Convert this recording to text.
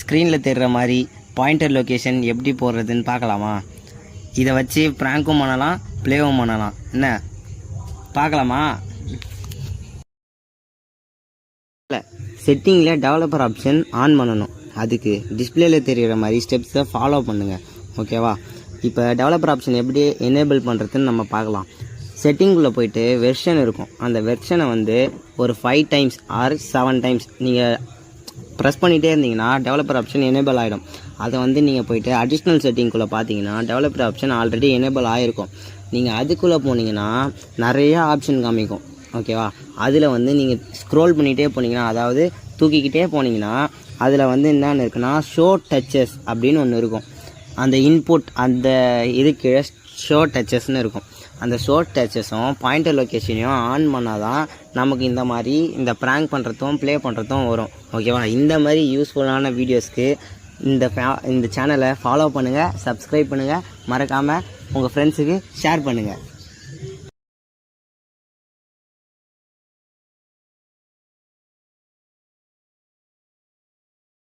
ஸ்க்ரீனில் தெரிகிற மாதிரி பாயிண்டர் லொக்கேஷன் எப்படி போடுறதுன்னு பார்க்கலாமா? இதை வச்சு ப்ராங்க்கும் பண்ணலாம், ப்ளேவும் பண்ணலாம். என்ன பார்க்கலாமா? இல்லை, செட்டிங்கில் டெவலப்பர் ஆப்ஷன் ஆன் பண்ணணும். அதுக்கு டிஸ்பிளேல தெரிகிற மாதிரி ஸ்டெப்ஸை ஃபாலோ பண்ணுங்கள். ஓகேவா? இப்போ டெவலப்பர் ஆப்ஷன் எப்படி எனேபிள் பண்ணுறதுன்னு நம்ம பார்க்கலாம். செட்டிங்குள்ளே போயிட்டு வெர்ஷன் இருக்கும். அந்த வெர்ஷனை ஒரு 5 டைம்ஸ் ஆர் 7 டைம்ஸ் நீங்கள் ப்ரெஸ் பண்ணிகிட்டே இருந்தீங்கன்னா டெவலப்பர் ஆப்ஷன் எனேபிள் ஆகிடும். அதை நீங்கள் போயிட்டு அடிஷ்னல் செட்டிங்குள்ளே பார்த்தீங்கன்னா டெவலப்பர் ஆப்ஷன் ஆல்ரெடி எனேபிள் ஆகிருக்கும். நீங்கள் அதுக்குள்ளே போனீங்கன்னா நிறையா ஆப்ஷன் காமிக்கும். ஓகேவா? அதில் நீங்கள் ஸ்க்ரோல் பண்ணிகிட்டே போனீங்கன்னா, அதாவது தூக்கிக்கிட்டே போனீங்கன்னா அதில் என்னென்னு இருக்குன்னா ஷோ டச்சஸ் அப்படின்னு ஒன்று இருக்கும். அந்த இன்புட் அந்த இதுக்கு ஷோ டச்சஸ்ன்னு இருக்கும். அந்த ஷோ டச்சஸும் பாயிண்டர் லொக்கேஷனையும் ஆன் பண்ணால் தான் நமக்கு இந்த மாதிரி இந்த ப்ராங்க் பண்ணுறதும் ப்ளே பண்ணுறதும் வரும். ஓகேவா? இந்த மாதிரி யூஸ்ஃபுல்லான வீடியோஸ்க்கு இந்த சேனலை ஃபாலோ பண்ணுங்கள், சப்ஸ்கிரைப் பண்ணுங்கள், மறக்காமல் உங்கள் ஃப்ரெண்ட்ஸுக்கு ஷேர் பண்ணுங்கள்.